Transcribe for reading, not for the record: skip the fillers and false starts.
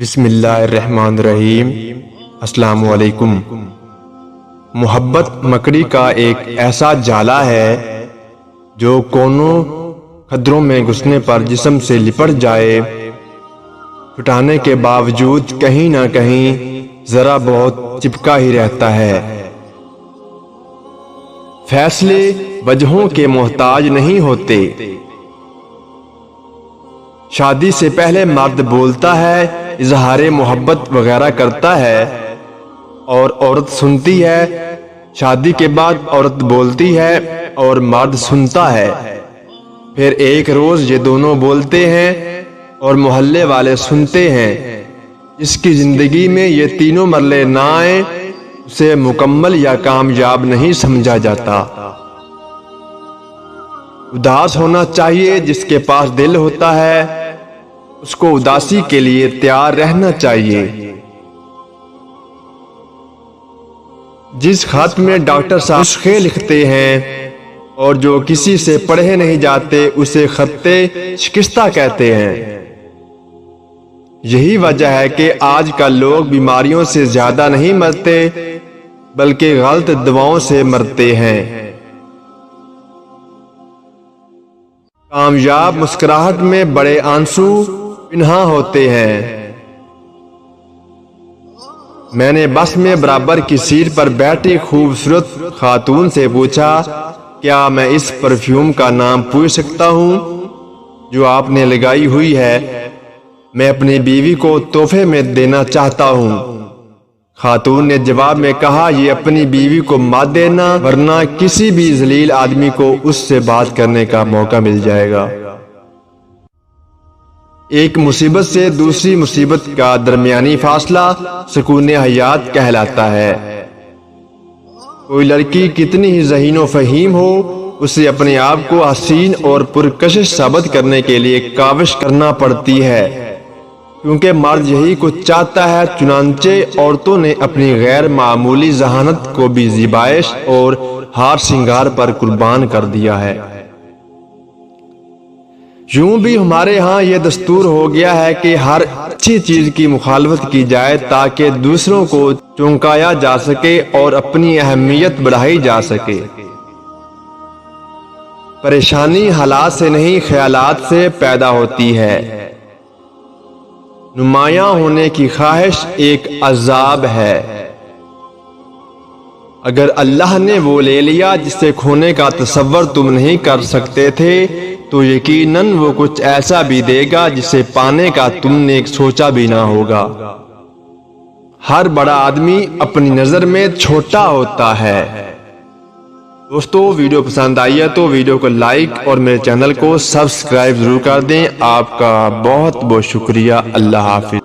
بسم اللہ الرحمن الرحیم۔ السلام علیکم۔ محبت مکڑی کا ایک ایسا جالا ہے جو کونوں خدروں میں گھسنے پر جسم سے لپٹ جائے، چھٹانے کے باوجود کہیں نہ کہیں ذرا بہت چپکا ہی رہتا ہے۔ فیصلے وجہوں کے محتاج نہیں ہوتے۔ شادی سے پہلے مرد بولتا ہے، اظہار محبت وغیرہ کرتا ہے اور عورت سنتی ہے۔ شادی کے بعد عورت بولتی ہے اور مرد سنتا ہے۔ پھر ایک روز یہ دونوں بولتے ہیں اور محلے والے سنتے ہیں۔ جس کی زندگی میں یہ تینوں مرلے نہ آئیں اسے مکمل یا کامیاب نہیں سمجھا جاتا۔ اداس ہونا چاہیے، جس کے پاس دل ہوتا ہے اس کو اداسی کے لیے تیار رہنا چاہیے۔ جس خط میں ڈاکٹر صاحب نسخے لکھتے ہیں اور جو کسی سے پڑھے نہیں جاتے اسے خط شکستہ کہتے ہیں۔ یہی وجہ ہے کہ آج کل لوگ بیماریوں سے زیادہ نہیں مرتے بلکہ غلط دواؤں سے مرتے ہیں۔ کامیاب مسکراہٹ میں بڑے آنسو پنہاں ہوتے ہیں۔ میں نے بس میں برابر کی سیٹ پر بیٹھی خوبصورت خاتون سے پوچھا، کیا میں اس پرفیوم کا نام پوچھ سکتا ہوں جو آپ نے لگائی ہوئی ہے؟ میں اپنی بیوی کو تحفے میں دینا چاہتا ہوں۔ خاتون نے جواب میں کہا، یہ اپنی بیوی کو مت دینا ورنہ کسی بھی ذلیل آدمی کو اس سے بات کرنے کا موقع مل جائے گا۔ ایک مصیبت سے دوسری مصیبت کا درمیانی فاصلہ سکون حیات کہلاتا ہے۔ کوئی لڑکی کتنی ہی ذہین و فہیم ہو، اسے اپنے آپ کو حسین اور پرکشش ثابت کرنے کے لیے کاوش کرنا پڑتی ہے، کیونکہ مرد یہی کچھ چاہتا ہے۔ چنانچہ عورتوں نے اپنی غیر معمولی ذہانت کو بھی زیبائش اور ہار سنگار پر قربان کر دیا ہے۔ یوں بھی ہمارے ہاں یہ دستور ہو گیا ہے کہ ہر اچھی چیز کی مخالفت کی جائے تاکہ دوسروں کو چونکایا جا سکے اور اپنی اہمیت بڑھائی جا سکے۔ پریشانی حالات سے نہیں خیالات سے پیدا ہوتی ہے۔ نمایاں ہونے کی خواہش ایک عذاب ہے۔ اگر اللہ نے وہ لے لیا جسے کھونے کا تصور تم نہیں کر سکتے تھے تو یقیناً وہ کچھ ایسا بھی دے گا جسے پانے کا تم نے سوچا بھی نہ ہوگا۔ ہر بڑا آدمی اپنی نظر میں چھوٹا ہوتا ہے۔ دوستو، ویڈیو پسند آئی ہے تو ویڈیو کو لائک اور میرے چینل کو سبسکرائب ضرور کر دیں۔ آپ کا بہت بہت شکریہ۔ اللہ حافظ۔